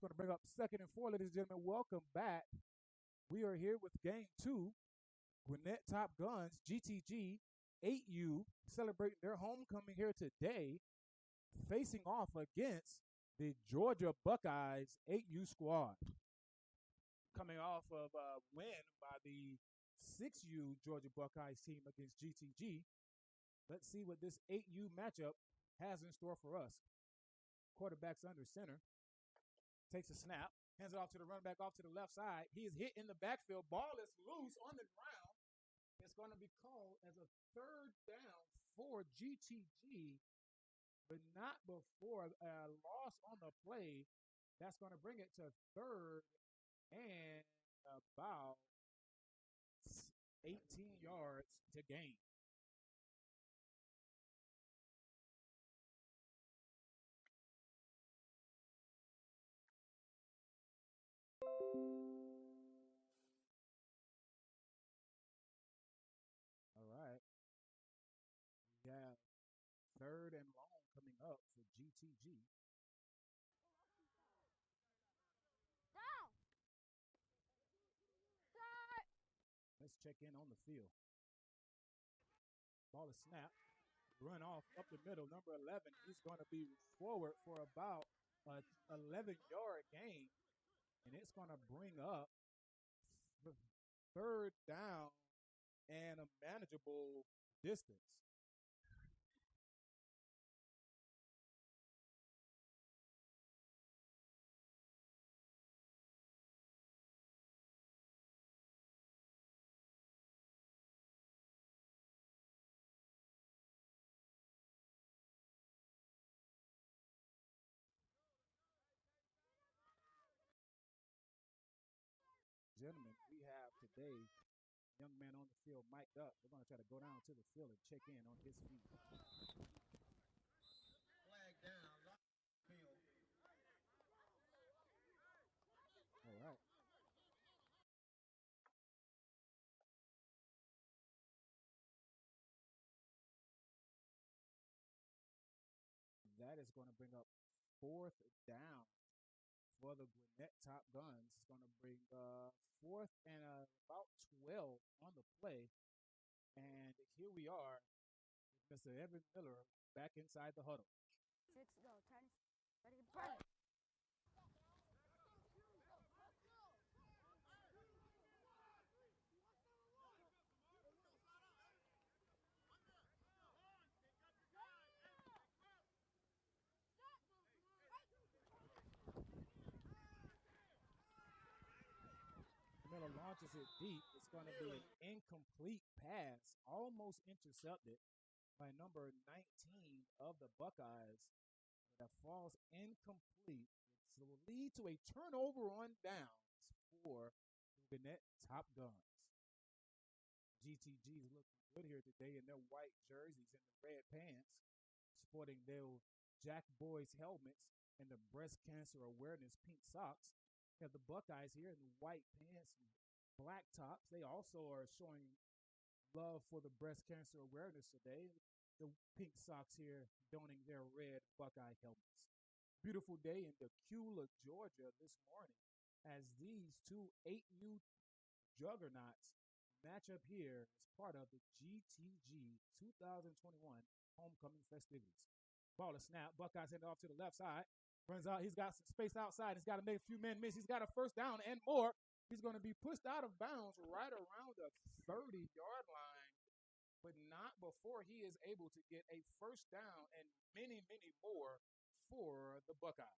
going to bring up 2nd and 4, ladies and gentlemen. Welcome back. We are here with game 2. Gwinnett Top Gunz, GTG, 8U, celebrating their homecoming here today, facing off against the Georgia Buckeyes 8U squad. Coming off of a win by the 6U Georgia Buckeyes team against GTG. Let's see what this 8U matchup has in store for us. Quarterback's under center. Takes a snap. Hands it off to the running back off to the left side. He is hit in the backfield. Ball is loose on the ground. It's going to be called as a 3rd down for GTG, but not before a loss on the play. That's going to bring it to 3rd and about 18 yards to gain. All right. We have 3rd and long coming up for GTG. Let's check in on the field. Ball is snapped. Run off up the middle. Number 11, he's going to be forward for about an 11-yard gain. And it's going to bring up the 3rd down and a manageable distance. Gentlemen, we have today a young man on the field mic'd up. We're going to try to go down to the field and check in on his feet. Flag down, field. All right. That is going to bring up 4th down for the Gwinnett Top Gunz. It's going to bring 4th and about 12 on the play. And here we are with Mr. Evan Miller back inside the huddle. 6 go, turn. Ready to burn. Miller launches it deep. It's going to be an incomplete pass, almost intercepted by number 19 of the Buckeyes. That falls incomplete. It will lead to a turnover on downs for the Gwinnett Top Gunz. GTG is looking good here today in their white jerseys and the red pants, sporting their Jack Boys helmets and the breast cancer awareness pink socks. We have the Buckeyes here in the white pants and black tops. They also are showing love for the breast cancer awareness today. The pink socks here donning their red Buckeye helmets. Beautiful day in Decula, Georgia this morning as these two 8U juggernauts match up here as part of the GTG 2021 homecoming festivities. Ball is snapped. Buckeyes hand off to the left side. Runs out. He's got some space outside. He's got to make a few men miss. He's got a 1st down and more. He's going to be pushed out of bounds right around the 30-yard line, but not before he is able to get a 1st down and many, many more for the Buckeyes.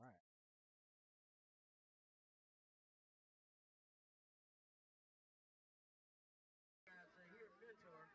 Right. Mentor.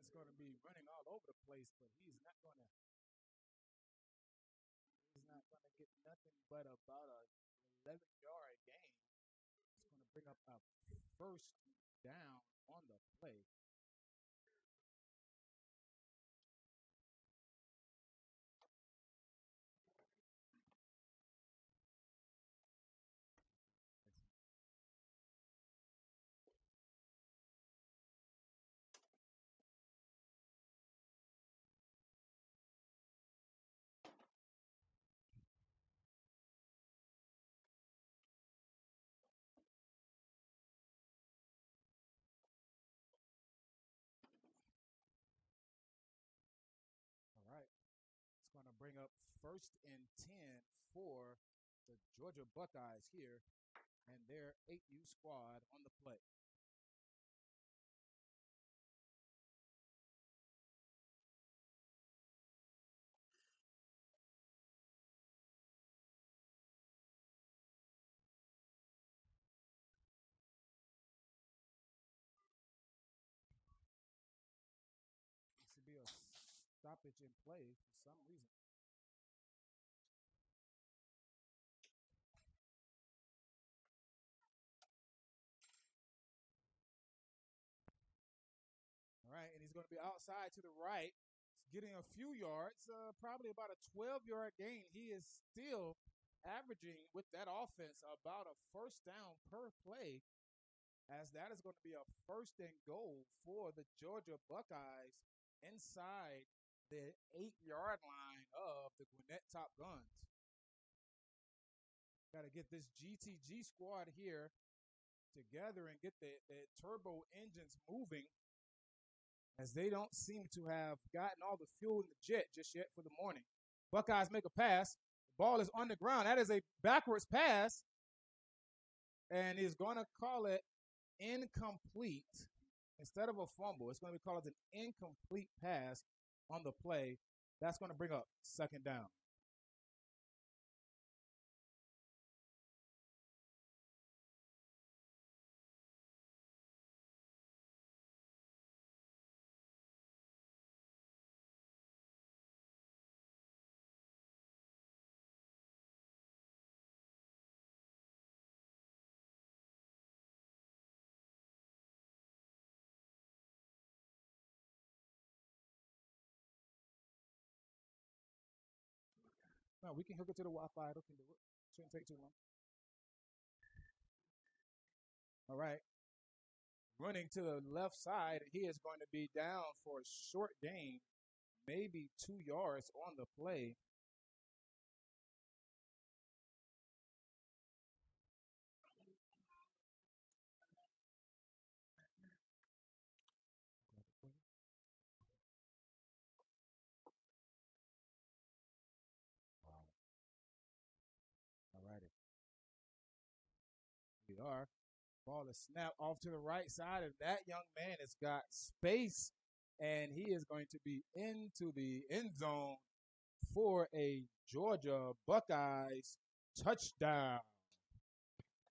It's going to be running all over the place, but he's not going to get nothing but about a 11-yard gain. It's going to Bring up a first down on the play. All right. It's going to bring up first and 10 for the Georgia Buckeyes here and their 8U squad on the play. This would be a stoppage in play for some reason. All right, and he's going to be outside to the right. He's getting a few yards, probably about a 12-yard gain. He is still averaging with that offense about a first down per play, as that is going to be a first and goal for the Georgia Buckeyes inside the 8-yard line of the Gwinnett Top Gunz. Got to get this GTG squad here together and get the turbo engines moving, as they don't seem to have gotten all the fuel in the jet just yet for the morning. Buckeyes make a pass. The ball is on the ground. That is a backwards pass, and he's going to call it incomplete. Instead of a fumble, it's going to be called an incomplete pass on the play. That's going to bring up second down. No, we can hook it to the Wi-Fi. It can do it. Shouldn't take too long. All right. Running to the left side, he is going to be down for a short gain, maybe 2 yards on the play. All righty. We are. Ball is snapped off to the right side, and that young man has got space, and he is going to be into the end zone for a Georgia Buckeyes touchdown.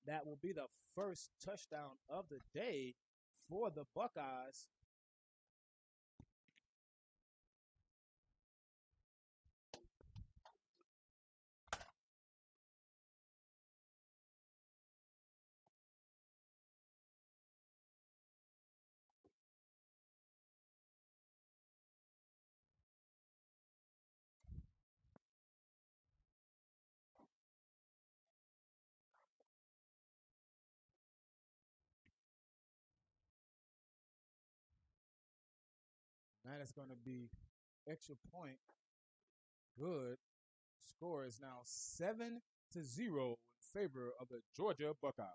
That will be the first touchdown of the day for the Buckeyes. That is going to be extra point. Good. Score is now 7-0 in favor of the Georgia Buckeyes.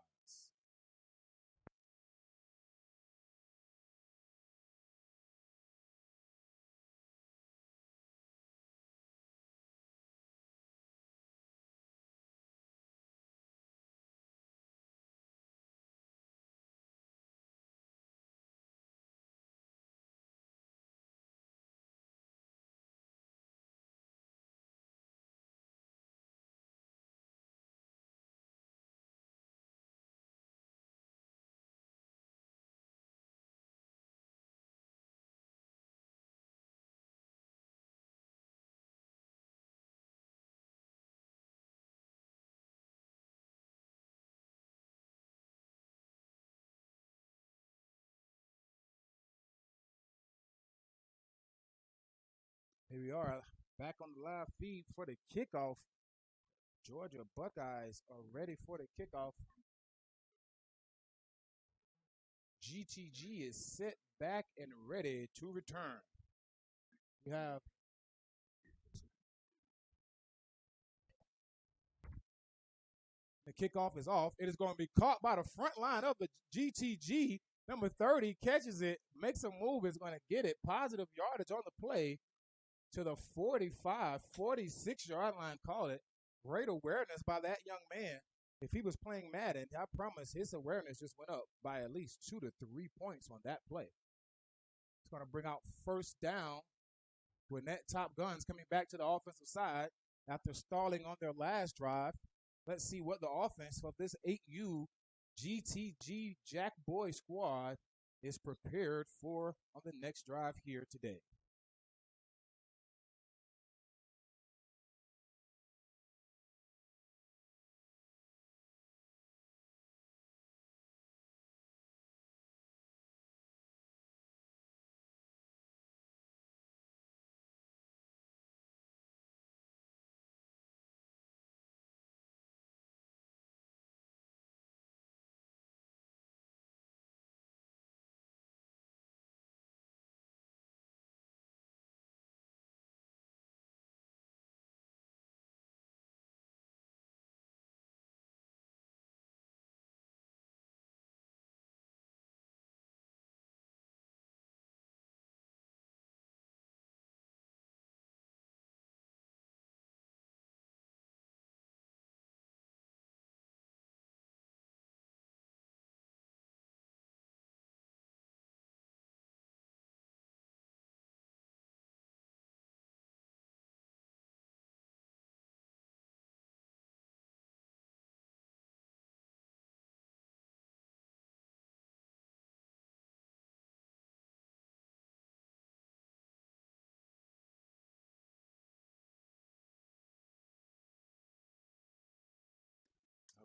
Here we are back on the live feed for the kickoff. Georgia Buckeyes are ready for the kickoff. GTG is set back and ready to return. We have the kickoff is off. It is going to be caught by the front line of the GTG. Number 30 catches it, makes a move, is going to get it. Positive yardage on the play to the 45, 46-yard line, call it. Great awareness by that young man. If he was playing Madden, I promise his awareness just went up by at least 2 to 3 points on that play. It's going to bring out first down. Gwinnett Top Guns coming back to the offensive side after stalling on their last drive. Let's see what the offense of this 8U GTG Jack Boy squad is prepared for on the next drive here today.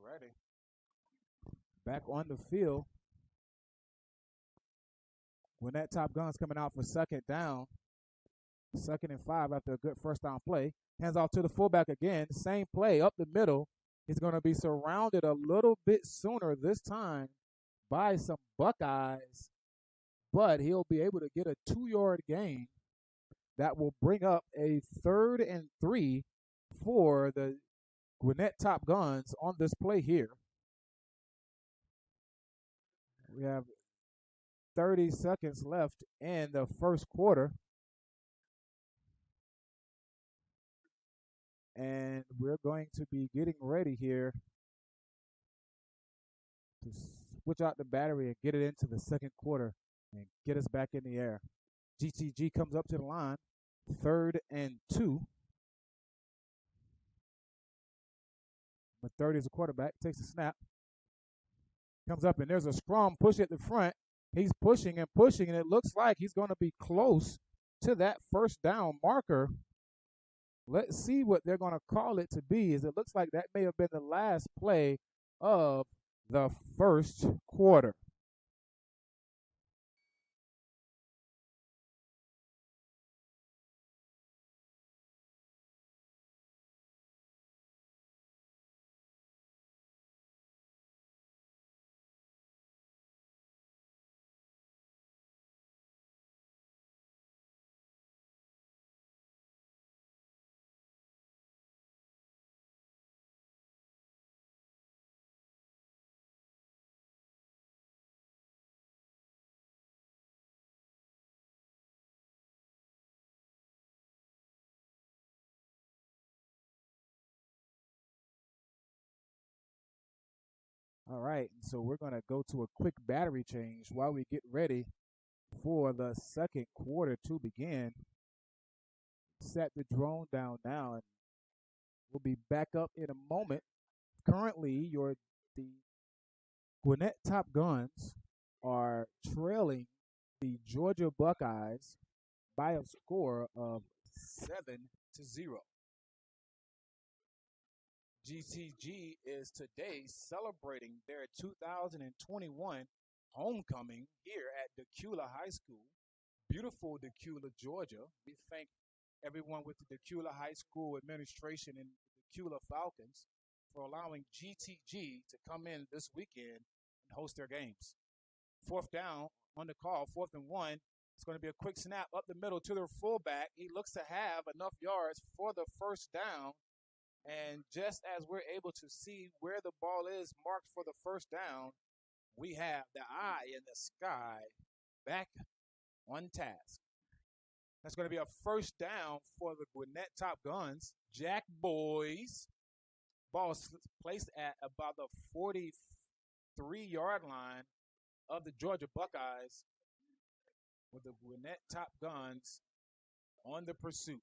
Alrighty. Back on the field. Gwinnett Top Guns coming out for second down. 2nd and 5 after a good first down play. Hands off to the fullback again. Same play up the middle. He's going to be surrounded a little bit sooner this time by some Buckeyes, but he'll be able to get a 2-yard gain that will bring up a 3rd and 3 for the Gwinnett Top Guns on this play here. We have 30 seconds left in the first quarter. And we're going to be getting ready here to switch out the battery and get it into the second quarter and get us back in the air. GTG comes up to the line, 3rd and 2. But 30 is a quarterback, takes a snap, comes up, and there's a strong push at the front. He's pushing, and it looks like he's going to be close to that first down marker. Let's see what they're going to call it to be, as it looks like that may have been the last play of the first quarter. All right, so we're going to go to a quick battery change while we get ready for the second quarter to begin. Set the drone down now, and we'll be back up in a moment. Currently, the Gwinnett Top Guns are trailing the Georgia Buckeyes by a score of 7-0. GTG is today celebrating their 2021 homecoming here at Decula High School, beautiful Decula, Georgia. We thank everyone with the Decula High School administration and the Decula Falcons for allowing GTG to come in this weekend and host their games. Fourth down on the call, 4th and 1. It's going to be a quick snap up the middle to their fullback. He looks to have enough yards for the first down. And just as we're able to see where the ball is marked for the first down, we have the eye in the sky back on task. That's going to be a first down for the Gwinnett Top Gunz. Jack Boys. Ball placed at about the 43-yard line of the Georgia Buckeyes with the Gwinnett Top Gunz on the pursuit.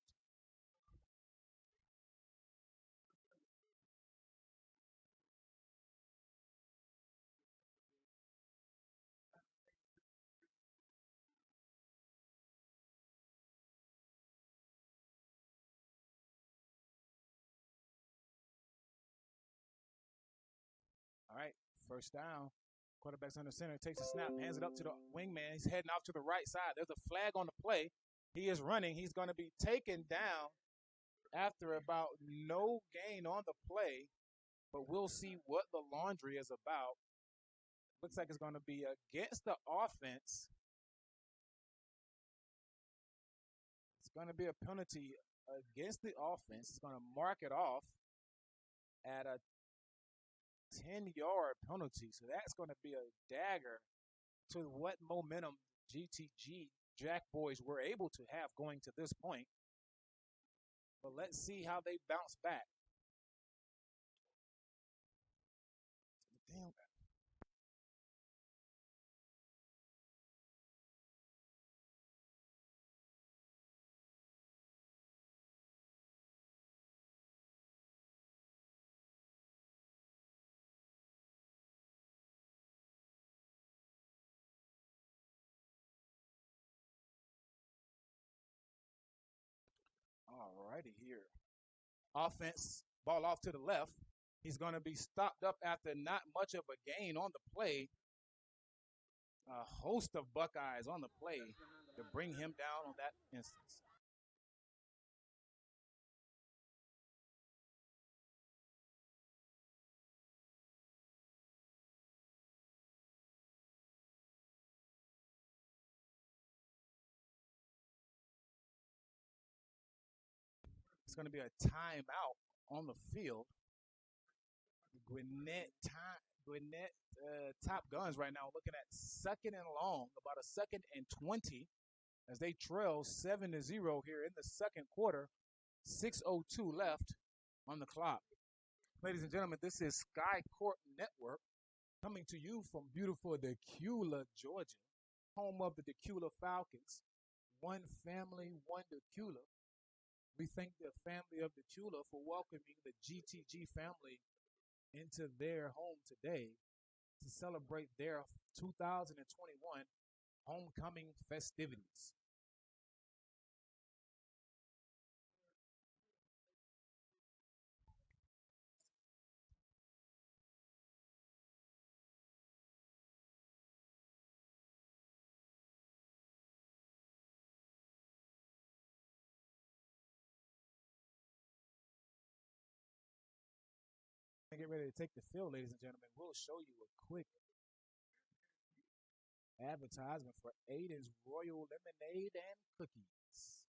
All right, first down. Quarterback's under center, takes a snap, hands it up to the wingman. He's heading off to the right side. There's a flag on the play. He is running. He's going to be taken down after about no gain on the play, but we'll see what the laundry is about. Looks like it's going to be against the offense. It's going to be a penalty against the offense. It's going to mark it off at a 10-yard penalty. So that's going to be a dagger to what momentum GTG Jack Boys were able to have going to this point. But let's see how they bounce back. Damn. All righty here. Offense, ball off to the left. He's going to be stopped up after not much of a gain on the play. A host of Buckeyes on the play to bring him down on that instance. It's going to be a timeout on the field. Gwinnett Top Gunz right now looking at 2nd and long, about a 2nd and 20 as they trail 7-0 here in the second quarter. 6:02 left on the clock. Ladies and gentlemen, this is Sky Court Network coming to you from beautiful Decula, Georgia, home of the Decula Falcons. One family, one Decula. We thank the family of Decula for welcoming the GTG family into their home today to celebrate their 2021 homecoming festivities. Get ready to take the field, ladies and gentlemen. We'll show you a quick advertisement for Aiden's Royal Lemonade and Cookies.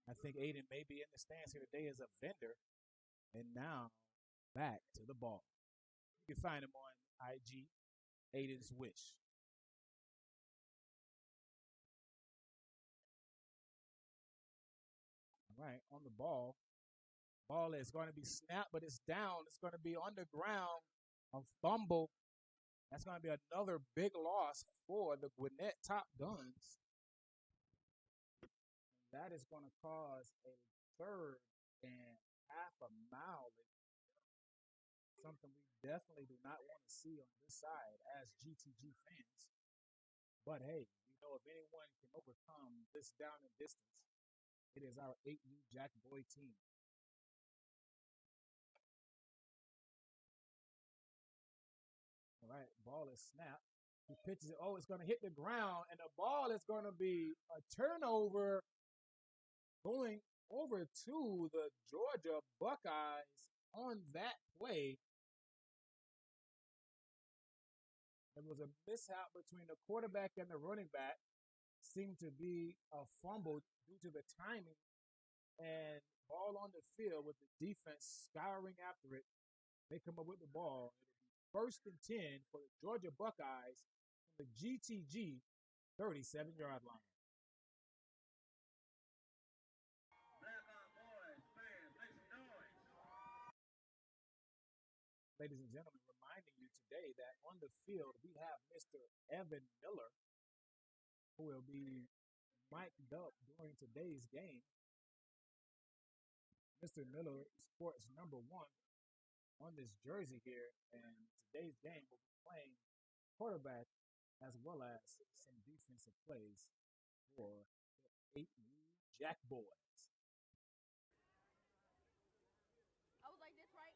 I think Aiden may be in the stands here today as a vendor. And now, back to the ball. You can find him on IG, Aiden's Wish. All right, on the ball. Ball is going to be snapped, but it's down. It's going to be on the ground. A fumble. That's going to be another big loss for the Gwinnett Top Gunz. That is going to cause a 3rd and half a mile. Something we definitely do not want to see on this side as GTG fans. But hey, we know if anyone can overcome this down and distance, it is our 8U Jack Boy team. All right, ball is snapped. He pitches it. Oh, it's going to hit the ground, and the ball is going to be a turnover Going over to the Georgia Buckeyes on that play. It was a mishap between the quarterback and the running back. Seemed to be a fumble due to the timing and ball on the field with the defense scouring after it. They come up with the ball. It'll be 1st and 10 for the Georgia Buckeyes from the GTG 37-yard line. Ladies and gentlemen, reminding you today that on the field we have Mr. Evan Miller, who will be mic'd up during today's game. Mr. Miller sports number 1 on this jersey here, and today's game will be playing quarterback as well as some defensive plays for the 8U Jack Boys. I was like this, right?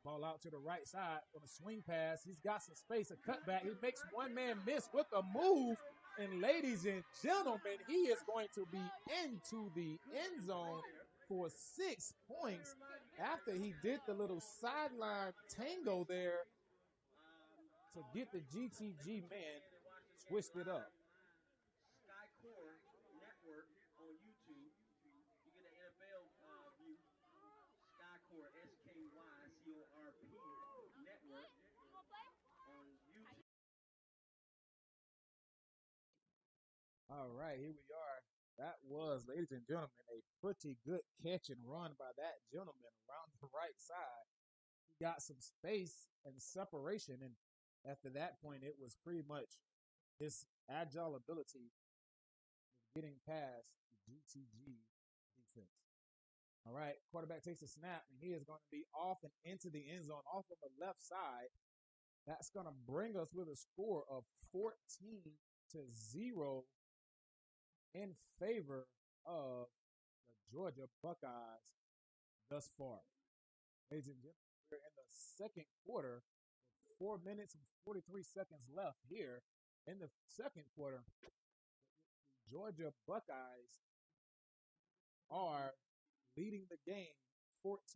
Ball out to the right side on a swing pass. He's got some space, a cutback. He makes one man miss with a move. And ladies and gentlemen, he is going to be into the end zone for 6 points after he did the little sideline tango there to get the GTG man twisted up. Skycore Network on YouTube. You get an NFL view. Skycore, SKYCORP Network on YouTube. All right, here we are. That was, ladies and gentlemen, a pretty good catch and run by that gentleman around the right side. He got some space and separation, and after that point, it was pretty much his agile ability of getting past the GTG defense. All right, quarterback takes a snap, and he is going to be off and into the end zone, off on the left side. That's going to bring us with a score of 14-0 in favor of the Georgia Buckeyes thus far. Ladies and gentlemen, we're in the second quarter with 4 minutes and 43 seconds left here. In the second quarter, the Georgia Buckeyes are leading the game 14-0.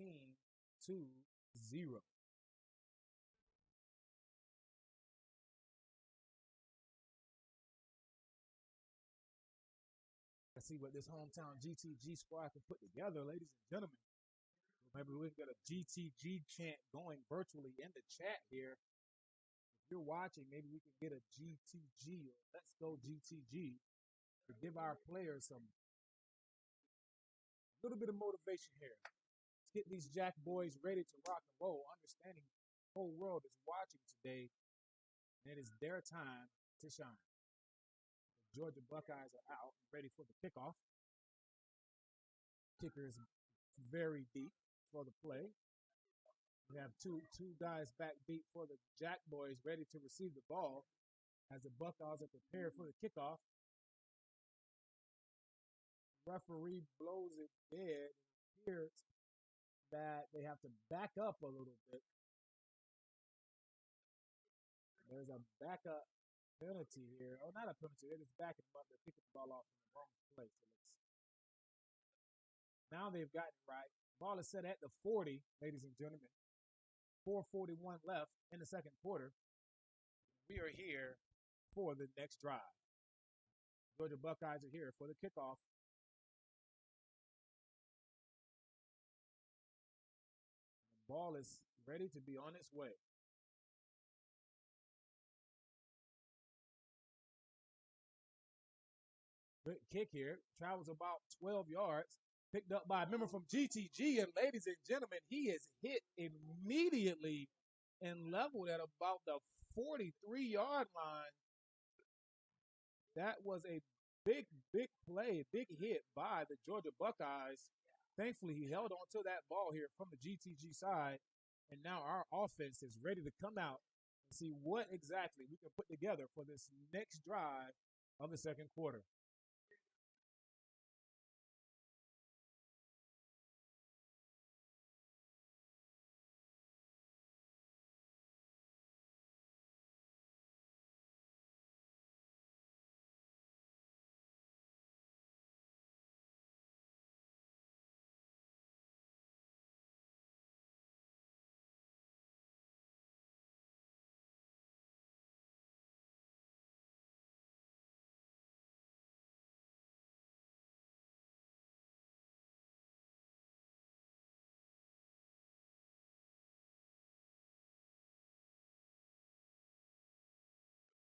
Let's see what this hometown GTG squad can put together, ladies and gentlemen. Maybe we can get a GTG chant going virtually in the chat here. If you're watching, maybe we can get a GTG or Let's Go GTG to give our players a little bit of motivation here. Let's get these Jack boys ready to rock and roll, understanding the whole world is watching today, and it is their time to shine. The Georgia Buckeyes are out, ready for the kickoff. Kicker is very deep for the play. We have two guys back deep for the Jack boys, ready to receive the ball as the Buckeyes are prepared for the kickoff. Referee blows it dead. It appears that they have to back up a little bit. There's a backup penalty here. Oh, not a penalty. They're just backing them up. They're kicking the ball off in the wrong place. Now they've gotten it right. Ball is set at the 40, ladies and gentlemen. 4:41 left in the second quarter. We are here for the next drive. Georgia Buckeyes are here for the kickoff. The ball is ready to be on its way. Good kick here. Travels about 12 yards. Picked up by a member from GTG. And ladies and gentlemen, he is hit immediately and leveled at about the 43-yard line. That was a big play, big hit by the Georgia Buckeyes. Thankfully, he held on to that ball here from the GTG side. And now our offense is ready to come out and see what exactly we can put together for this next drive of the second quarter.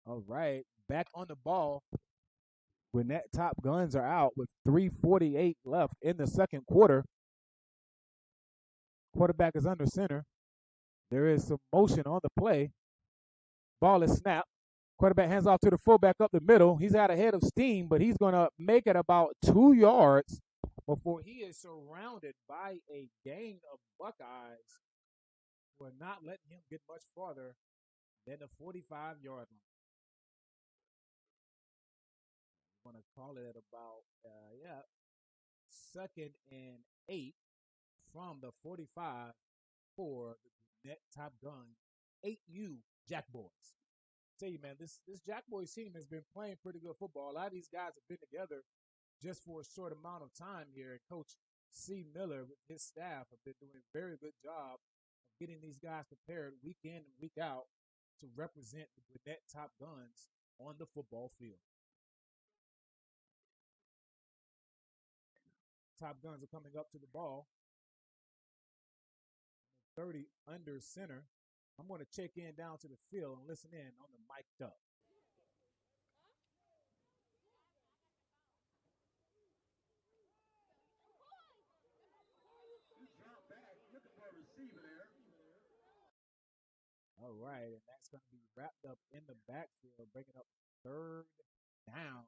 All right, back on the ball. Gwinnett Top Guns are out with 3:48 left in the second quarter. Quarterback is under center. There is some motion on the play. Ball is snapped. Quarterback hands off to the fullback up the middle. He's out ahead of steam, but he's going to make it about 2 yards before he is surrounded by a gang of Buckeyes who are not letting him get much farther than the 45-yard line. I'm going to call it at about, 2nd and 8 from the 45 for the Gwinnett Top Gun 8U Jack Boys. Tell you, man, this Jack Boys team has been playing pretty good football. A lot of these guys have been together just for a short amount of time here. And Coach C. Miller with his staff have been doing a very good job of getting these guys prepared week in and week out to represent the Gwinnett Top Guns on the football field. Top Guns are coming up to the ball. 30 under center. I'm going to check in down to the field and listen in on the mic'd up. All right, and that's going to be wrapped up in the backfield, bringing up 3rd down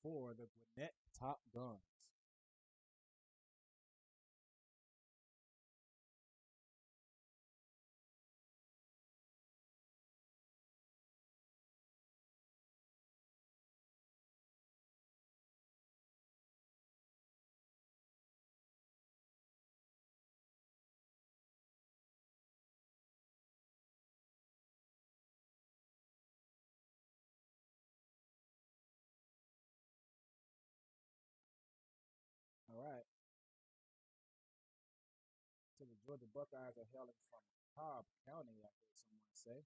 for the Gwinnett Top Guns. All right. So the Georgia Buckeyes are hailing from Cobb County, I heard someone say.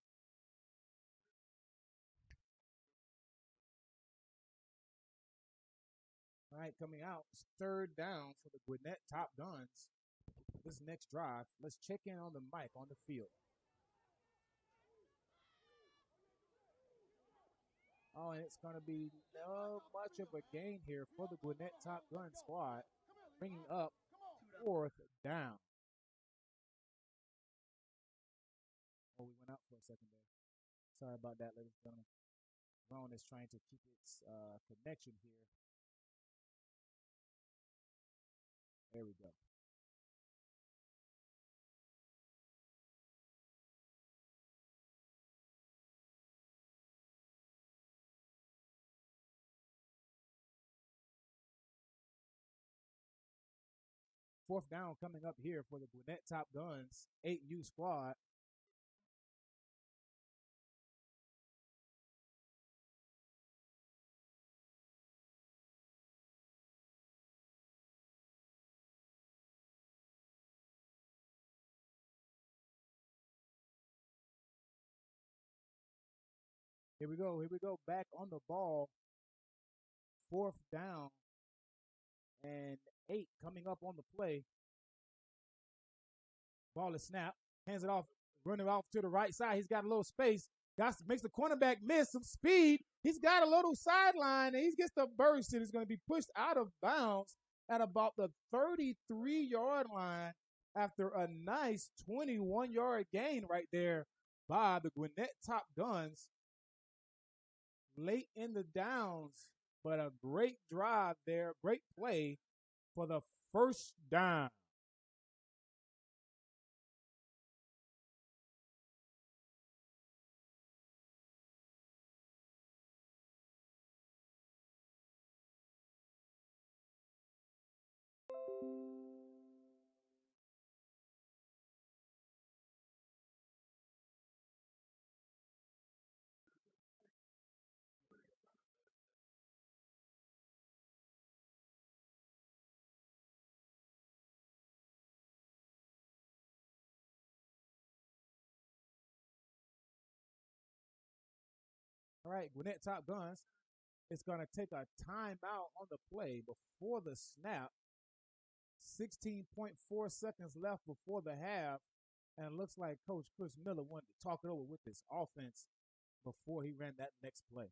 All right, coming out, it's 3rd down for the Gwinnett Top Guns. This next drive, let's check in on the mic on the field. Oh, and it's going to be no much of a gain here for the Gwinnett Top Gun squad, bringing up 4th down. Oh, we went out for a second there. Sorry about that, ladies and gentlemen. Ron is trying to keep its connection here. There we go. Fourth down coming up here for the Gwinnett Top Guns 8U squad. Here we go. Here we go. Back on the ball. 4th down and 8 coming up on the play. Ball is snapped. Hands it off. Running off to the right side. He's got a little space. Makes the cornerback miss some speed. He's got a little sideline and he gets the burst and is going to be pushed out of bounds at about the 33-yard line after a nice 21-yard gain right there by the Gwinnett Top Guns. Late in the downs, but a great drive there, great play for the 1st down. All right, Gwinnett Top Guns is going to take a timeout on the play before the snap. 16.4 seconds left before the half. And it looks like Coach Chris Miller wanted to talk it over with this offense before he ran that next play.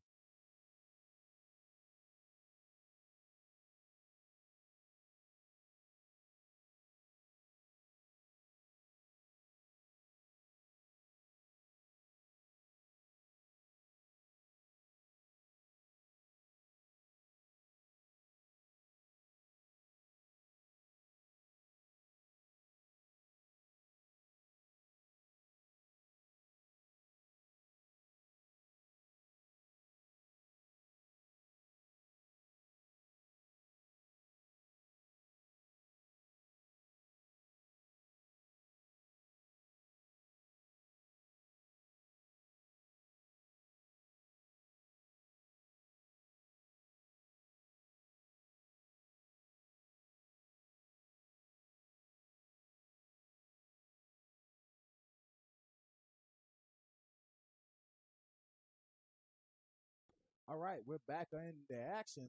All right, we're back into action.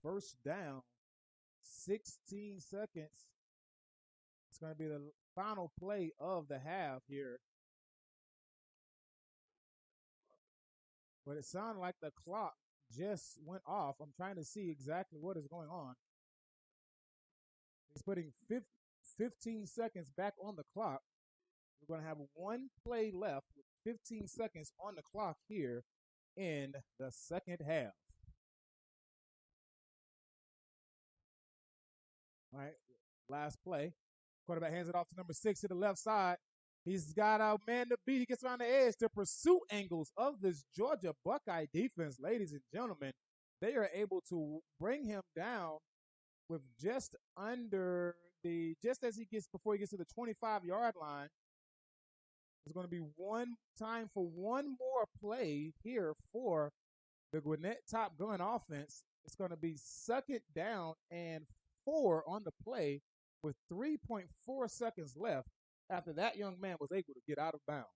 First down, 16 seconds. It's going to be the final play of the half here. But it sounded like the clock just went off. I'm trying to see exactly what is going on. He's putting 15 seconds back on the clock. We're going to have one play left with 15 seconds on the clock here in the second half. All right, last play. Quarterback hands it off to number 6 to the left side. He's got a man to beat. He gets around the edge. The pursuit angles of this Georgia Buckeye defense, ladies and gentlemen, they are able to bring him down with just as he gets before he gets to the 25-yard line. There's going to be one time for one more play here for the Gwinnett Top Gun offense. It's going to be second down and 4 on the play with 3.4 seconds left after that young man was able to get out of bounds.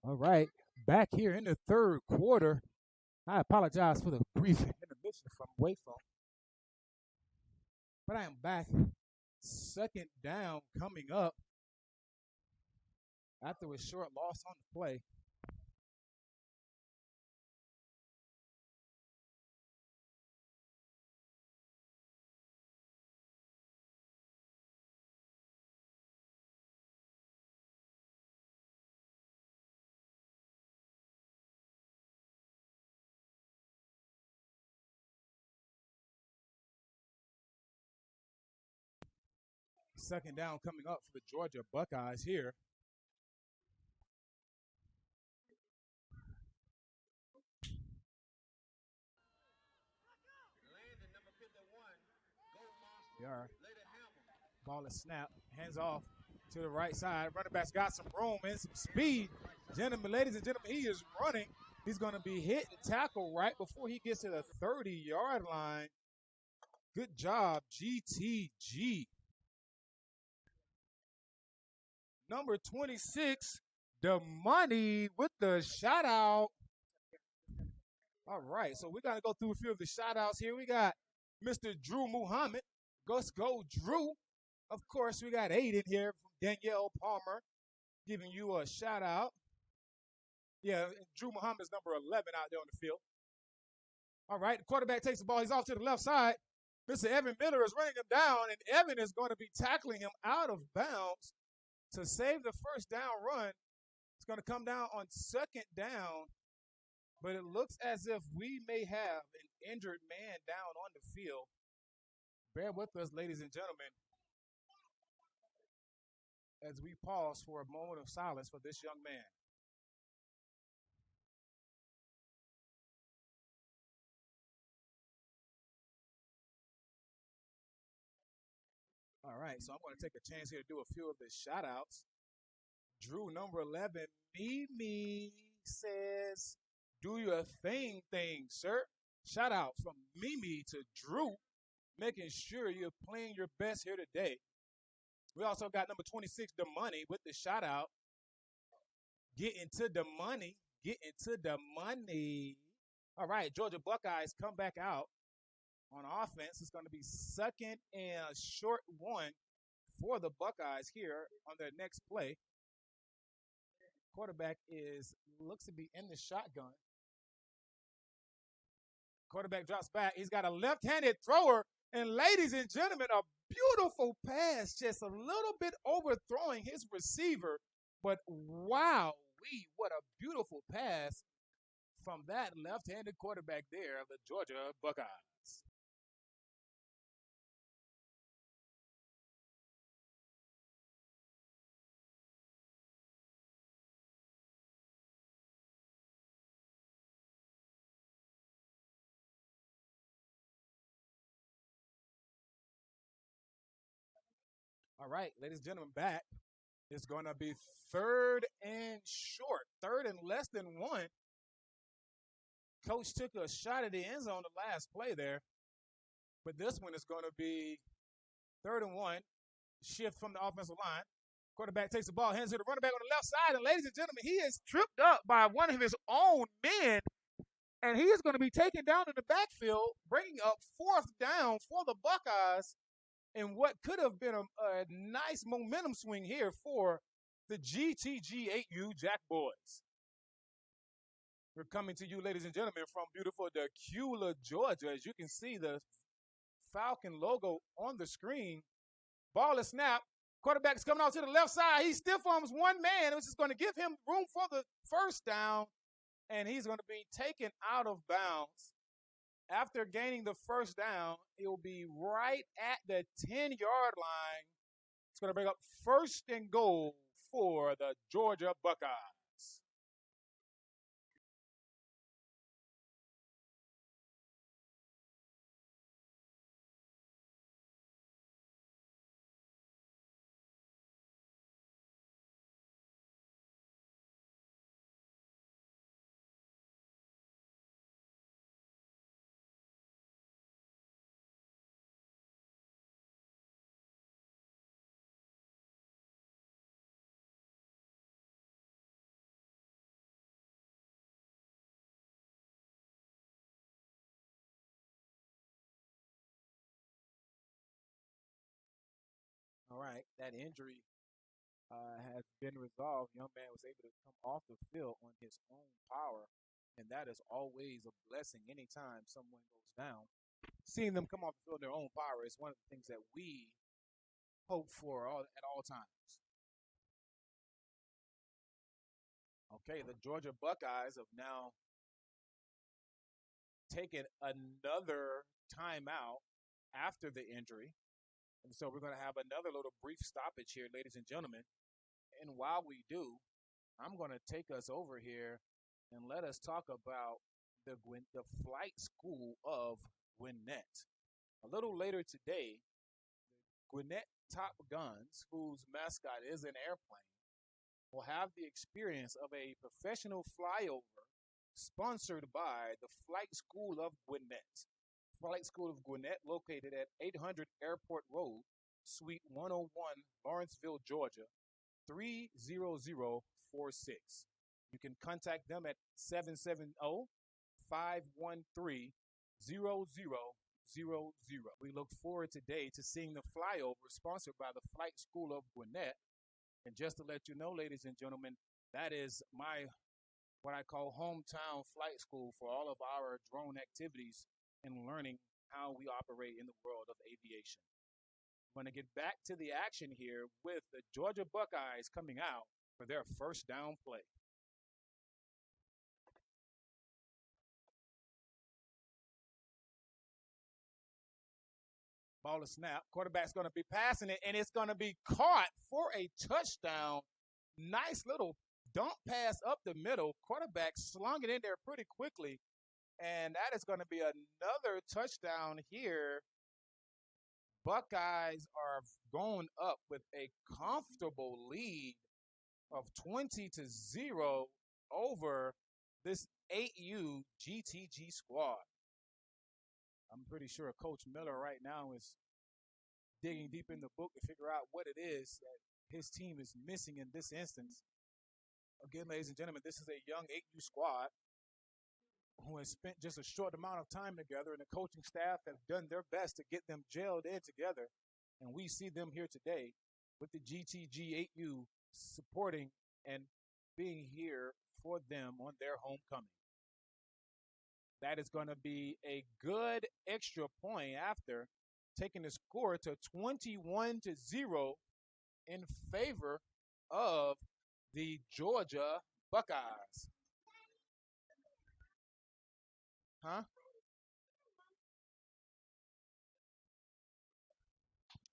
All right, back here in the third quarter. I apologize for the brief intermission from Wayphone, but I am back. Second down coming up after a short loss on the play. Second down coming up for the Georgia Buckeyes here. They are. Ball is snapped. Hands off to the right side. Running back's got some room and some speed. Gentlemen, ladies and gentlemen, he is running. He's going to be hit and tackle right before he gets to the 30-yard line. Good job, GTG. Number 26, the money with the shout out. All right, so we got to go through a few of the shout outs here. We got Mr. Drew Muhammad. Let's go, Drew. Of course, we got Aiden here from Danielle Palmer giving you a shout out. Yeah, Drew Muhammad's number 11 out there on the field. All right, the quarterback takes the ball. He's off to the left side. Mr. Evan Miller is running him down, and Evan is going to be tackling him out of bounds to save the first down run. It's going to come down on second down, but it looks as if we may have an injured man down on the field. Bear with us, ladies and gentlemen, as we pause for a moment of silence for this young man. All right, so I'm going to take a chance here to do a few of the shout outs. Drew, number 11, Mimi says, do your thing, sir. Shout out from Mimi to Drew, making sure you're playing your best here today. We also got number 26, The Money, with the shout out. Get into the money. Get into the money. All right, Georgia Buckeyes come back out on offense. It's going to be second and a short one for the Buckeyes here on their next play. Quarterback looks to be in the shotgun. Quarterback drops back. He's got a left-handed thrower. And ladies and gentlemen, a beautiful pass, just a little bit overthrowing his receiver. But wow, what a beautiful pass from that left-handed quarterback there of the Georgia Buckeyes. All right, ladies and gentlemen, back. It's going to be third and short, third and less than one. Coach took a shot at the end zone the last play there, but this one is going to be third and one. Shift from the offensive line. Quarterback takes the ball, hands to the running back on the left side, and ladies and gentlemen, he is tripped up by one of his own men, and he is going to be taken down in the backfield, bringing up fourth down for the Buckeyes. And what could have been a nice momentum swing here for the GTG8U Jack Boys. We're coming to you, ladies and gentlemen, from beautiful Decula, Georgia. As you can see the Falcon logo on the screen. Ball is snapped. Quarterback's coming out to the left side. He stiff arms one man, which is going to give him room for the first down. And he's going to be taken out of bounds. After gaining the first down, it will be right at the 10-yard line. It's going to bring up first and goal for the Georgia Buckeyes. All right, that injury has been resolved. Young man was able to come off the field on his own power, and that is always a blessing anytime someone goes down. Seeing them come off the field on their own power is one of the things that we hope for at all times. Okay, the Georgia Buckeyes have now taken another timeout after the injury. And so we're going to have another little brief stoppage here, ladies and gentlemen. And while we do, I'm going to take us over here and let us talk about the flight school of Gwinnett. A little later today, Gwinnett Top Gunz, whose mascot is an airplane, will have the experience of a professional flyover sponsored by the Flight School of Gwinnett. Flight School of Gwinnett, located at 800 Airport Road, Suite 101, Lawrenceville, Georgia, 30046. You can contact them at 770-513-0000. We look forward today to seeing the flyover sponsored by the Flight School of Gwinnett. And just to let you know, ladies and gentlemen, that is what I call hometown flight school for all of our drone activities and learning how we operate in the world of aviation. I'm going to get back to the action here with the Georgia Buckeyes coming out for their first down play. Ball is snap. Quarterback's going to be passing it, and it's going to be caught for a touchdown. Nice little dump pass up the middle. Quarterback slung it in there pretty quickly, and that is going to be another touchdown here. Buckeyes are going up with a comfortable lead of 20-0 over this 8U GTG squad. I'm pretty sure Coach Miller right now is digging deep in the book to figure out what it is that his team is missing in this instance. Again, ladies and gentlemen, this is a young 8U squad who has spent just a short amount of time together, and the coaching staff have done their best to get them gelled in together. And we see them here today with the GTG 8U supporting and being here for them on their homecoming. That is going to be a good extra point after taking the score to 21-0 in favor of the Georgia Buckeyes. Huh?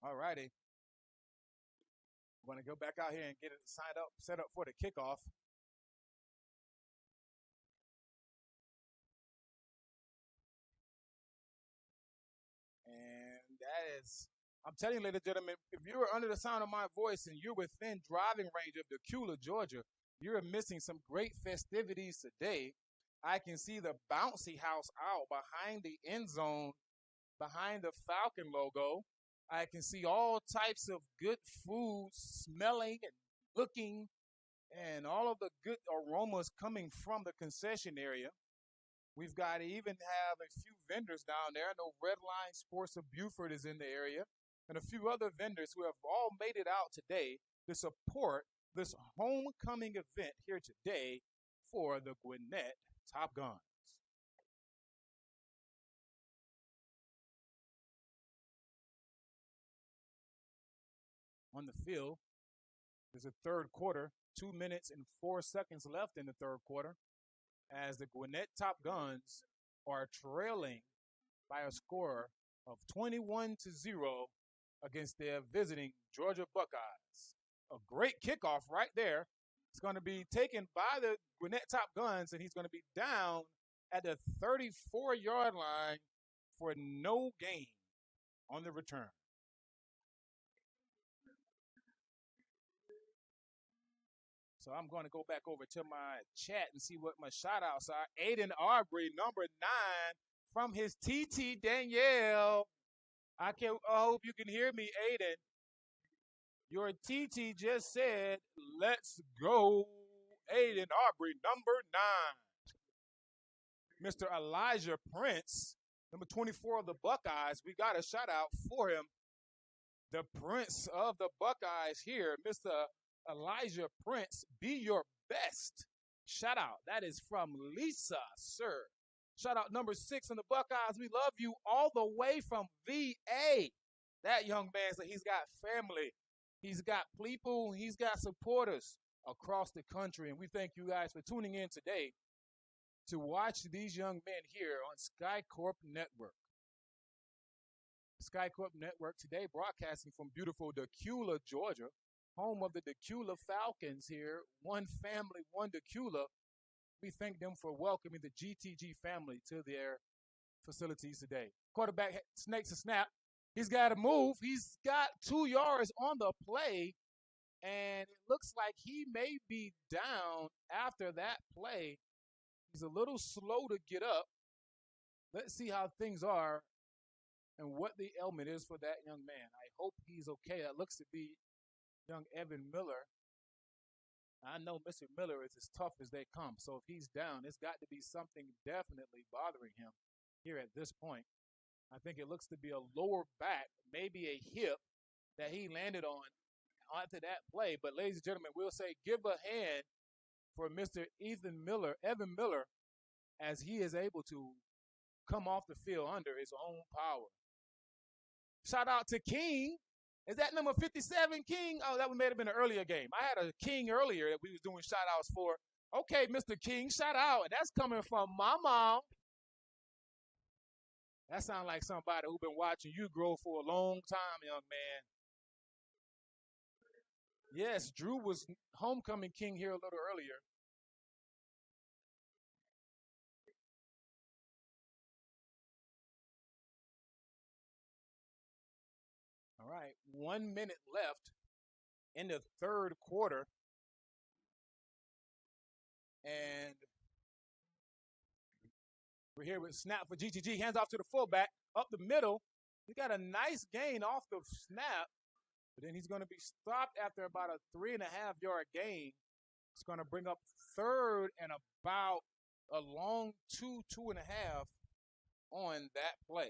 All righty. I'm going to go back out here and get it set up for the kickoff. And that is, I'm telling you, ladies and gentlemen, if you are under the sound of my voice and you're within driving range of Decula, Georgia, you're missing some great festivities today. I can see the bouncy house out behind the end zone, behind the Falcon logo. I can see all types of good food smelling and looking, and all of the good aromas coming from the concession area. We've got to even have a few vendors down there. I know Redline Sports of Buford is in the area, and a few other vendors who have all made it out today to support this homecoming event here today for the Gwinnett Top Gunz. On the field, there's a third quarter, 2 minutes and 4 seconds left in the third quarter, as the Gwinnett Top Gunz are trailing by a score of 21-0 against their visiting Georgia Buckeyes. A great kickoff right there. It's going to be taken by the Gwinnett Top Gunz, and he's going to be down at the 34-yard line for no gain on the return. So I'm going to go back over to my chat and see what my shout-outs are. Aiden Arbery, number 9, from his TT Danielle. I hope you can hear me, Aiden. Your TT just said, let's go, Aiden Arbery, number 9. Mr. Elijah Prince, number 24 of the Buckeyes. We got a shout-out for him. The Prince of the Buckeyes here, Mr. Elijah Prince. Be your best. Shout out. That is from Lisa, sir. Shout out number 6 in the Buckeyes. We love you all the way from VA. That young man said he's got family. He's got people. He's got supporters across the country. And we thank you guys for tuning in today to watch these young men here on Sky Corp Network. Sky Corp Network today broadcasting from beautiful Decula, Georgia, home of the Decula Falcons here. One family, one Decula. We thank them for welcoming the GTG family to their facilities today. Quarterback snakes a snap. He's got to move. He's got 2 yards on the play, and it looks like he may be down after that play. He's a little slow to get up. Let's see how things are and what the ailment is for that young man. I hope he's okay. That looks to be young Evan Miller. I know Mr. Miller is as tough as they come. So if he's down, it's got to be something definitely bothering him here at this point. I think it looks to be a lower back, maybe a hip that he landed on after that play. But ladies and gentlemen, we'll say give a hand for Mr. Evan Miller, as he is able to come off the field under his own power. Shout out to King. Is that number 57, King? Oh, that may have been an earlier game. I had a King earlier that we was doing shout-outs for. Okay, Mr. King, shout out. And that's coming from my mom. That sounds like somebody who's been watching you grow for a long time, young man. Yes, Drew was homecoming king here a little earlier. All right, 1 minute left in the third quarter. And we're here with snap for GTG. Hands off to the fullback. Up the middle. He got a nice gain off the snap. But then he's going to be stopped after about a 3.5-yard gain. It's going to bring up third and about a long 2.5 on that play.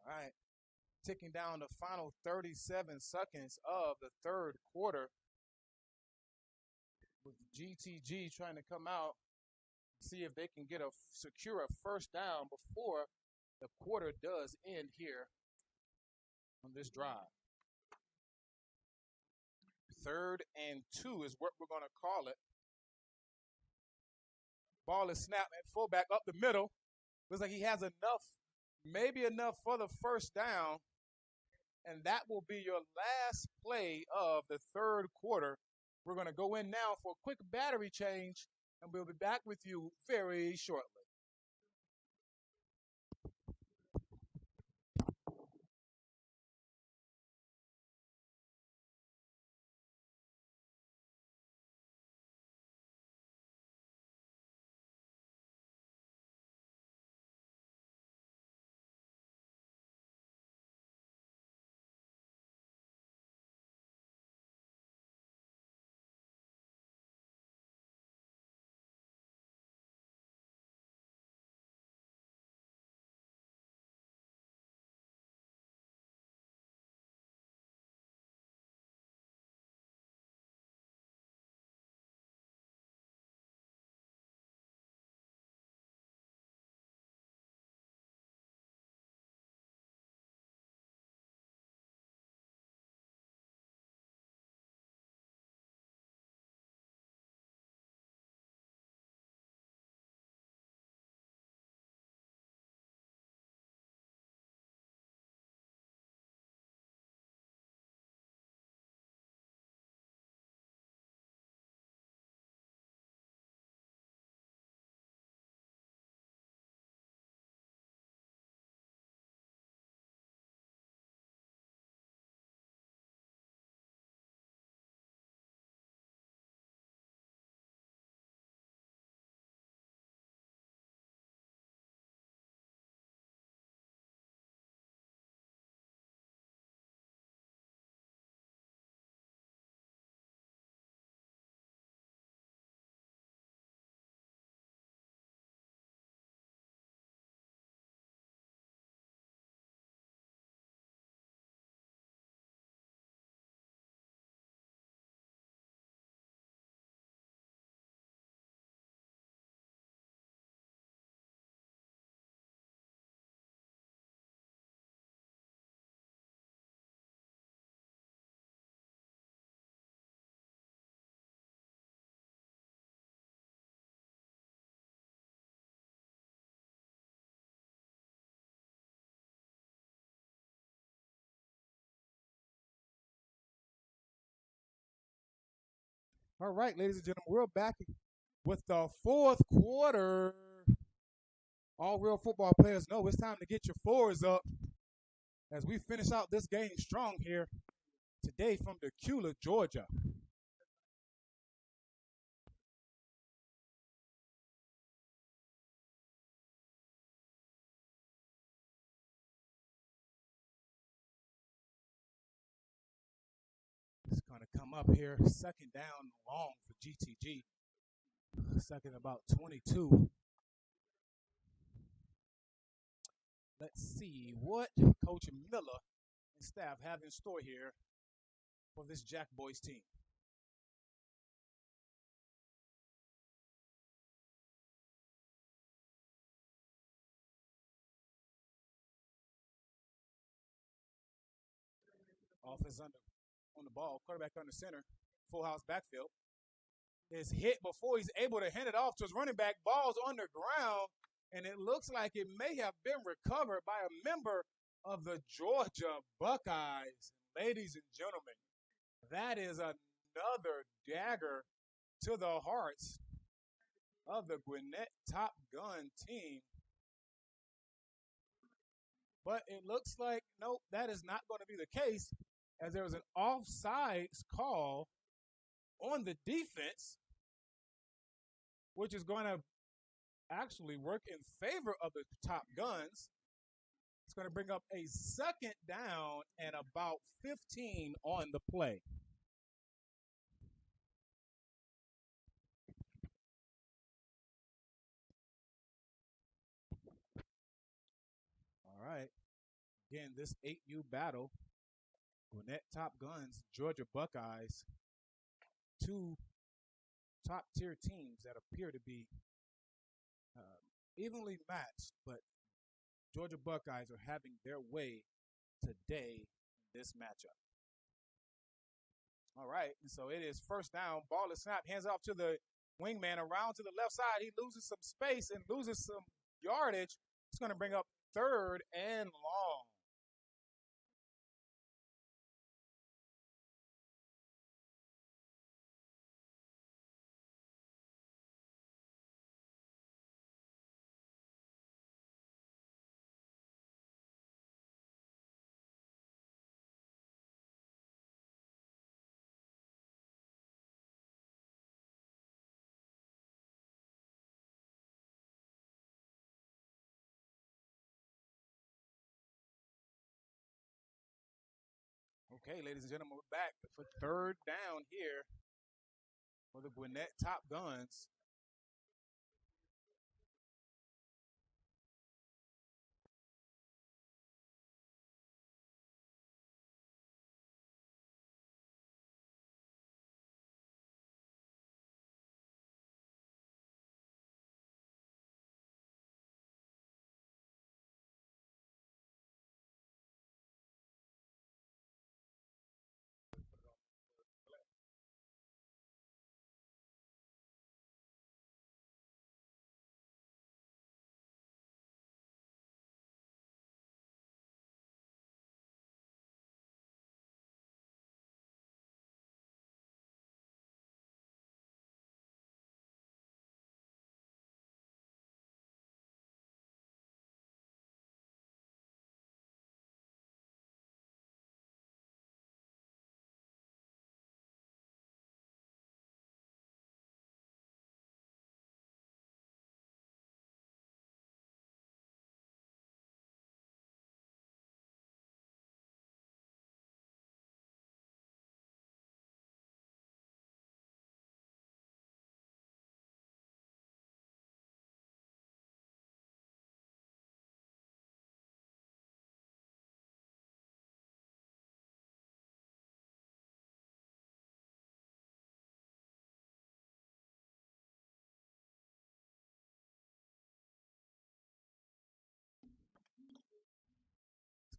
All right. Ticking down the final 37 seconds of the third quarter, with GTG trying to come out, see if they can secure a first down before the quarter does end here on this drive. 3rd and 2 is what we're going to call it. Ball is snapped at fullback up the middle. Looks like he has enough, maybe enough for the first down. And that will be your last play of the third quarter. We're going to go in now for a quick battery change, and we'll be back with you very shortly. All right, ladies and gentlemen, we're back with the fourth quarter. All real football players know it's time to get your fours up as we finish out this game strong here today from Decula, Georgia. It's going to come up here, second down long for GTG. Second about 22. Let's see what Coach Miller and staff have in store here for this Jack Boys team. Offense on the ball, quarterback under center, full house backfield. Is hit before he's able to hand it off to his running back. Ball's on the ground, and it looks like it may have been recovered by a member of the Georgia Buckeyes. Ladies and gentlemen, that is another dagger to the hearts of the Gwinnett Top Gun team. But it looks like, nope, that is not going to be the case, as there was an offsides call on the defense, which is going to actually work in favor of the Top Guns. It's going to bring up a second down and about 15 on the play. All right. Again, this 8U battle, Gwinnett Top Guns, Georgia Buckeyes, two top-tier teams that appear to be evenly matched, but Georgia Buckeyes are having their way today in this matchup. All right, and so it is first down. Ball is snapped, hands off to the wingman around to the left side. He loses some space and loses some yardage. It's going to bring up third and long. Okay, ladies and gentlemen, we're back for third down here for the Gwinnett Top Guns.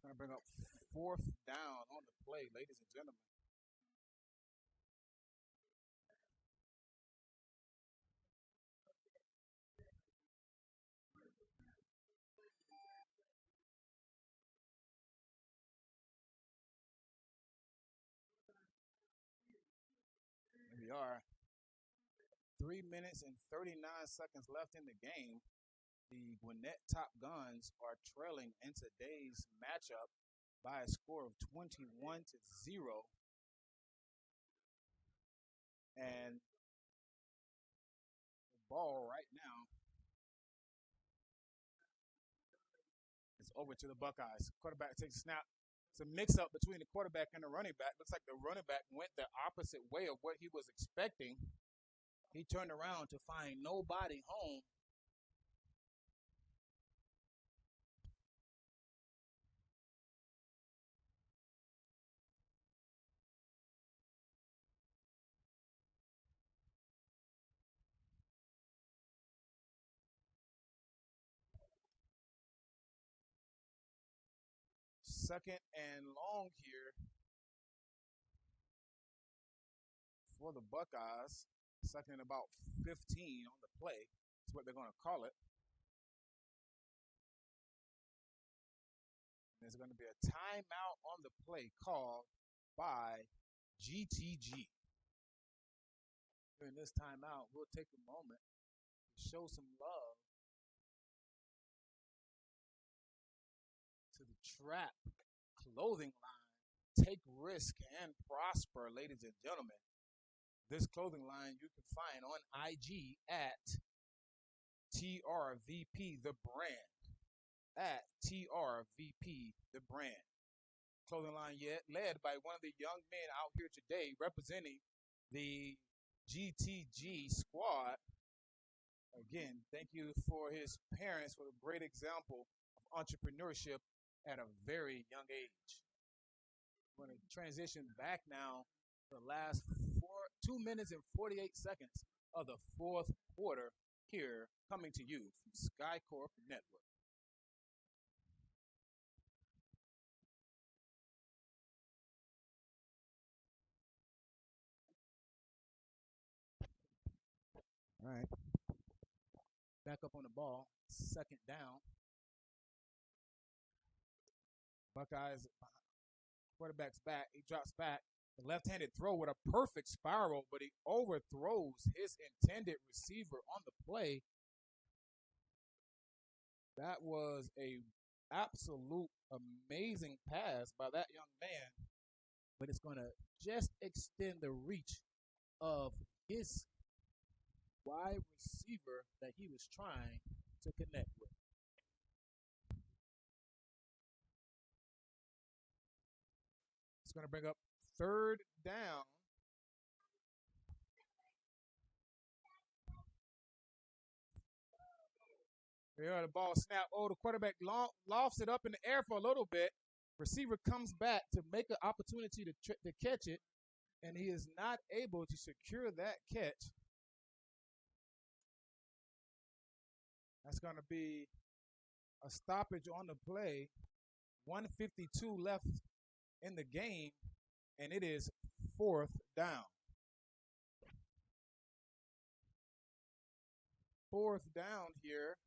It's going to bring up fourth down on the play, ladies and gentlemen. Here we are. 3 minutes and 39 seconds left in the game. The Gwinnett Top Guns are trailing in today's matchup by a score of 21-0. And the ball right now is over to the Buckeyes. Quarterback takes a snap. It's a mix-up between the quarterback and the running back. Looks like the running back went the opposite way of what he was expecting. He turned around to find nobody home. Second and long here for the Buckeyes. Second and about 15 on the play. That's what they're going to call it. There's going to be a timeout on the play called by GTG. During this timeout, we'll take a moment to show some love to the Trap clothing line. Take risk and prosper, ladies and gentlemen. This clothing line you can find on IG at TRVP the brand. At TRVP the brand. Clothing line led by one of the young men out here today representing the GTG squad. Again, thank you for his parents for a great example of entrepreneurship at a very young age. We're going to transition back now to the last 2 minutes and 48 seconds of the fourth quarter here coming to you from Sky Corp Network. All right. Back up on the ball. Second down. Buckeyes, quarterback's back. He drops back. The left-handed throw with a perfect spiral, but he overthrows his intended receiver on the play. That was a absolute amazing pass by that young man, but it's going to just extend the reach of his wide receiver that he was trying to connect with. It's going to bring up third down. Here, the ball snap. Oh, the quarterback lofts it up in the air for a little bit. Receiver comes back to make an opportunity to catch it, and he is not able to secure that catch. That's going to be a stoppage on the play. 1:52 left in the game, and it is fourth down. Fourth down here.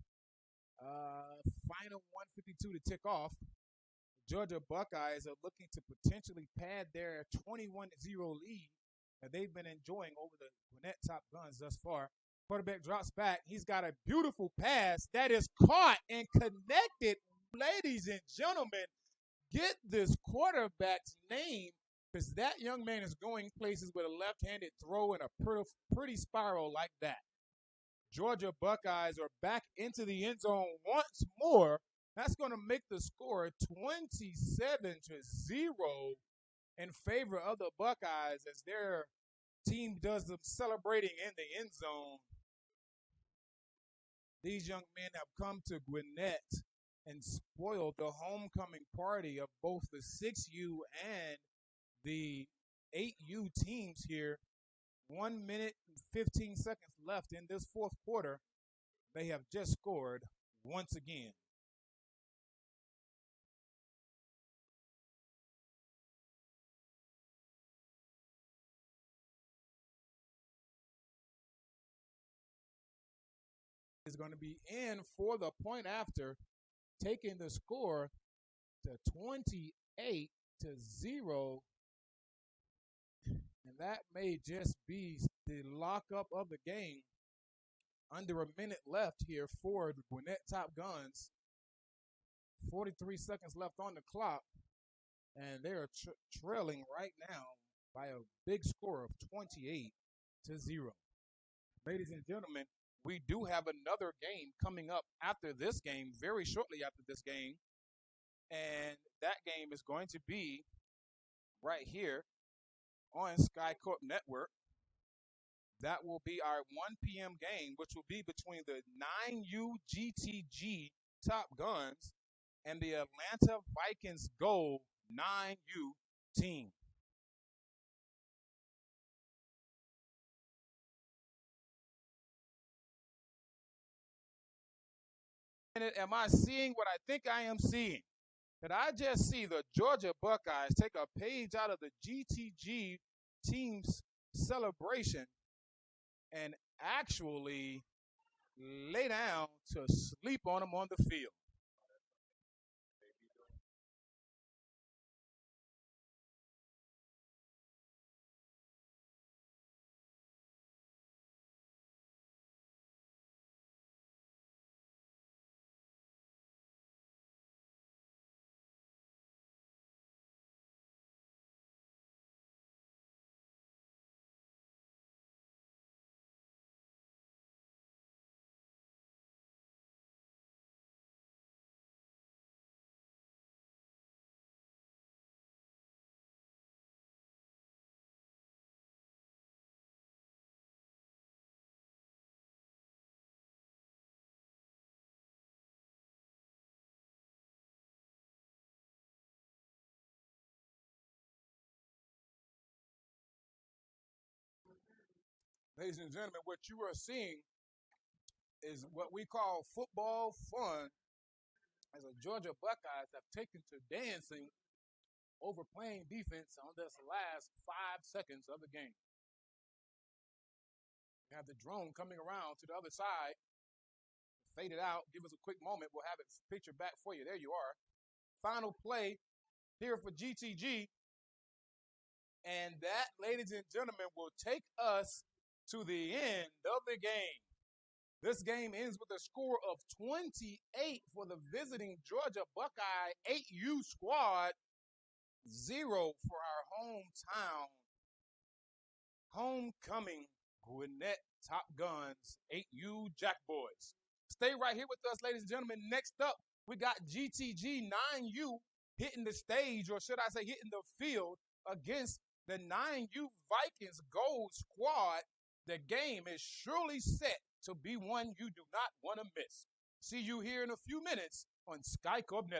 Final 1:52 to tick off. The Georgia Buckeyes are looking to potentially pad their 21-0 lead that they've been enjoying over the Gwinnett Top Guns thus far. Quarterback drops back. He's got a beautiful pass that is caught and connected. Ladies and gentlemen, get this quarterback's name because that young man is going places with a left-handed throw and a pretty spiral like that. Georgia Buckeyes are back into the end zone once more. That's going to make the score 27-0 in favor of the Buckeyes as their team does the celebrating in the end zone. These young men have come to Gwinnett and spoiled the homecoming party of both the 6U and the 8U teams here. 1 minute and 15 seconds left in this fourth quarter. They have just scored once again. Is going to be in for the point after, taking the score to 28-0 And that may just be the lockup of the game. Under a minute left here for the Gwinnett Top Gunz. 43 seconds left on the clock. And they are trailing right now by a big score of 28-0. Ladies and gentlemen, we do have another game coming up after this game, very shortly after this game. And that game is going to be right here on Sky Corp Network. That will be our 1 p.m. game, which will be between the 9U GTG Top Gunz and the Atlanta Vikings Gold 9U team. Am I seeing what I think I am seeing? Did I just see the Georgia Buckeyes take a page out of the GTG team's celebration and actually lay down to sleep on them on the field? Ladies and gentlemen, what you are seeing is what we call football fun, as the Georgia Buckeyes have taken to dancing over playing defense on this last 5 seconds of the game. We have the drone coming around to the other side. Fade it out. Give us a quick moment. We'll have it pictured back for you. There you are. Final play here for GTG. And that, ladies and gentlemen, will take us to the end of the game. This game ends with a score of 28 for the visiting Georgia Buckeye 8U squad, 0 for our hometown, homecoming Gwinnett Top Gunz 8U Jack Boys. Stay right here with us, ladies and gentlemen. Next up, we got GTG 9U hitting the stage, or should I say hitting the field, against the 9U Vikings Gold squad. The game is surely set to be one you do not want to miss. See you here in a few minutes on Sky Corp Network.